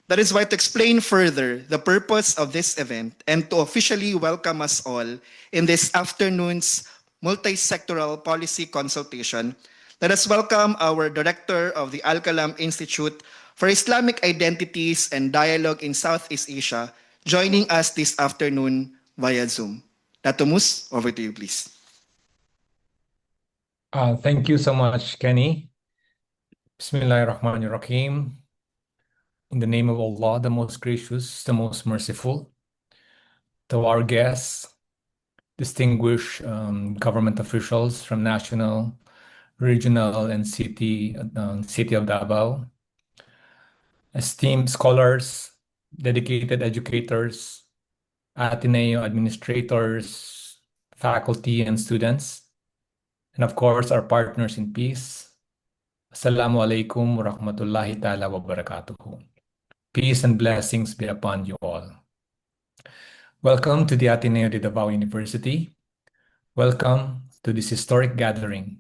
That is why, to explain further the purpose of this event and to officially welcome us all in this afternoon's multi-sectoral policy consultation, let us welcome our Director of the Al-Qalam Institute for Islamic Identities and Dialogue in Southeast Asia, joining us this afternoon via Zoom. Datu Mus, over to you, please. Thank you so much, Kenny. Bismillahirrahmanirrahim. In the name of Allah, the most gracious, the most merciful. To our guests, distinguished government officials from national, regional, and city of Davao, esteemed scholars, dedicated educators, Ateneo administrators, faculty, and students, and of course, our partners in peace. Assalamu alaikum wa rahmatullahi ta'ala wa barakatuhu. Peace and blessings be upon you all. Welcome to the Ateneo de Davao University. Welcome to this historic gathering.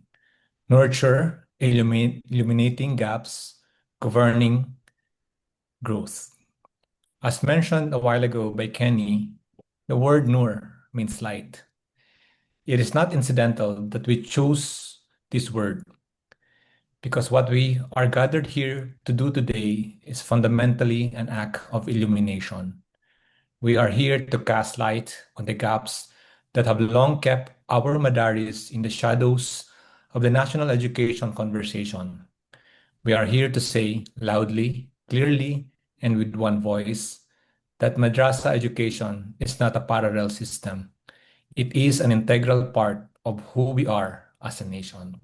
Nurture, illuminating gaps, governing growth. As mentioned a while ago by Kenny, the word Nur means light. It is not incidental that we chose this word, because what we are gathered here to do today is fundamentally an act of illumination. We are here to cast light on the gaps that have long kept our madaris in the shadows of the national education conversation. We are here to say loudly, clearly, and with one voice that madrasa education is not a parallel system. It is an integral part of who we are as a nation.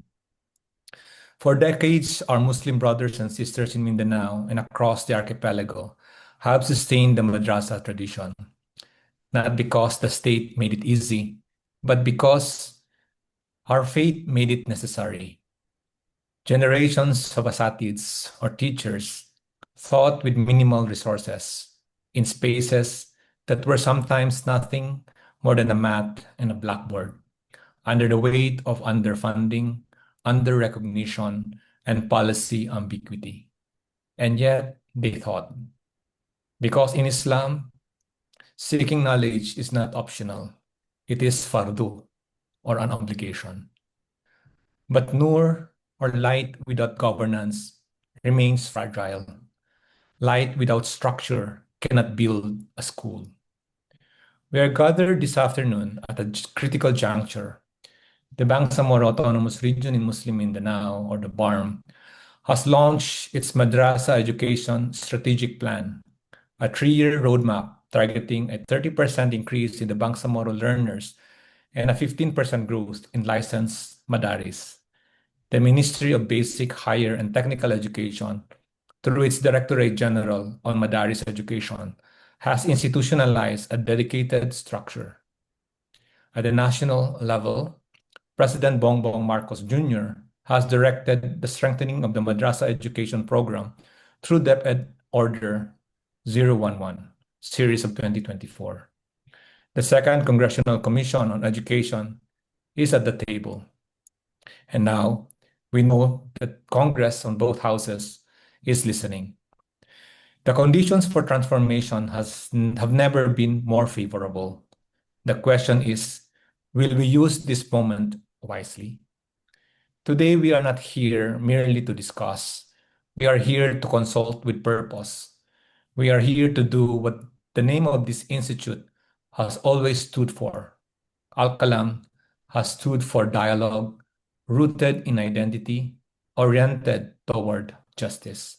For decades, our Muslim brothers and sisters in Mindanao and across the archipelago have sustained the madrasa tradition, not because the state made it easy, but because our faith made it necessary. Generations of asatids, or teachers, taught with minimal resources in spaces that were sometimes nothing more than a mat and a blackboard, under the weight of underfunding, under-recognition, and policy ambiguity. And yet, they thought. Because in Islam, seeking knowledge is not optional. It is fardu, or an obligation. But nur, or light without governance, remains fragile. Light without structure cannot build a school. We are gathered this afternoon at a critical juncture. The Bangsamoro Autonomous Region in Muslim Mindanao, or the BARM, has launched its Madrasa Education Strategic Plan, a 3-year roadmap targeting a 30% increase in the Bangsamoro learners and a 15% growth in licensed madaris. The Ministry of Basic, Higher, and Technical Education, through its Directorate General on Madaris Education, has institutionalized a dedicated structure. At the national level, President Bongbong Marcos Jr. has directed the strengthening of the Madrasa Education Program through DepEd Order 011, Series of 2024. The Second Congressional Commission on Education is at the table. And now, we know that Congress on both houses is listening. The conditions for transformation have never been more favorable. The question is, will we use this moment wisely? Today, we are not here merely to discuss. We are here to consult with purpose. We are here to do what the name of this institute has always stood for. Al-Qalam has stood for dialogue, rooted in identity, oriented toward justice.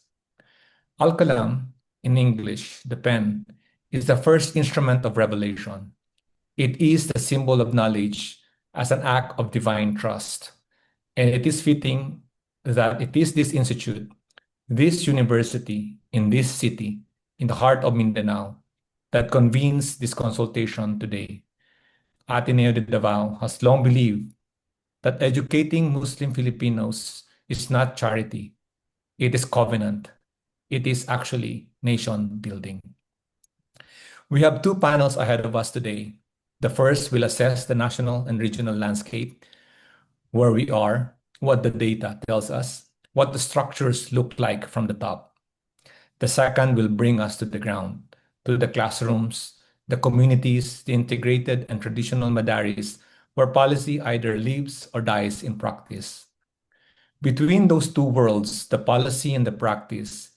Al-Qalam, in English, the pen, is the first instrument of revelation. It is the symbol of knowledge as an act of divine trust. And it is fitting that it is this institute, this university, in this city, in the heart of Mindanao, that convenes this consultation today. Ateneo de Davao has long believed that educating Muslim Filipinos is not charity. It is covenant. It is actually nation building. We have 2 panels ahead of us today. The first will assess the national and regional landscape, where we are, what the data tells us, what the structures look like from the top. The second will bring us to the ground, to the classrooms, the communities, the integrated and traditional madaris, where policy either lives or dies in practice. Between those two worlds, the policy and the practice,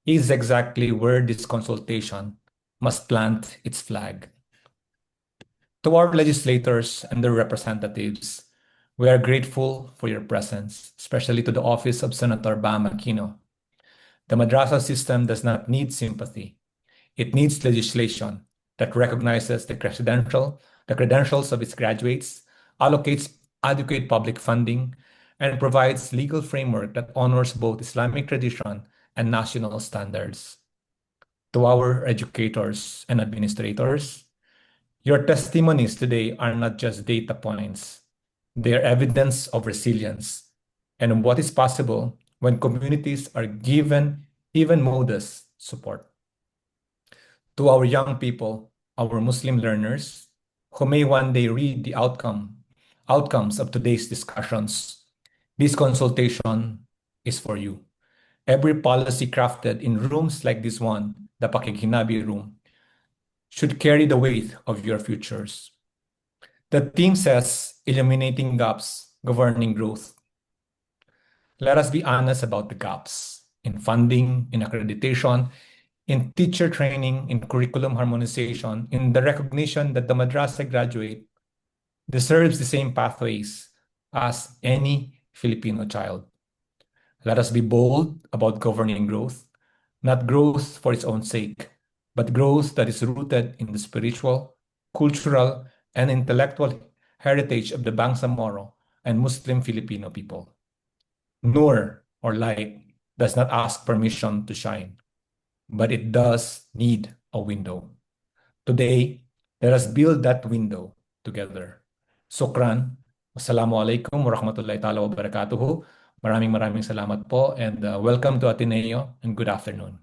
is exactly where this consultation must plant its flag. To our legislators and their representatives, we are grateful for your presence, especially to the office of Senator Bam Aquino. The Madrasah system does not need sympathy. It needs legislation that recognizes the credentials of its graduates, allocates adequate public funding, and provides legal framework that honors both Islamic tradition and national standards. To our educators and administrators, your testimonies today are not just data points. They are evidence of resilience and what is possible when communities are given even modest support. To our young people, our Muslim learners, who may one day read the outcomes of today's discussions, this consultation is for you. Every policy crafted in rooms like this one, the Pakikinabi room, should carry the weight of your futures. The theme says, eliminating gaps, governing growth. Let us be honest about the gaps in funding, in accreditation, in teacher training, in curriculum harmonization, in the recognition that the madrasa graduate deserves the same pathways as any Filipino child. Let us be bold about governing growth, not growth for its own sake, but growth that is rooted in the spiritual, cultural, and intellectual heritage of the Bangsamoro and Muslim Filipino people. Nur, or light, does not ask permission to shine, but it does need a window. Today, let us build that window together. Sukran. Wassalamualaikum warahmatullahi ta'ala wabarakatuh. Maraming salamat po, and welcome to Ateneo, and good afternoon.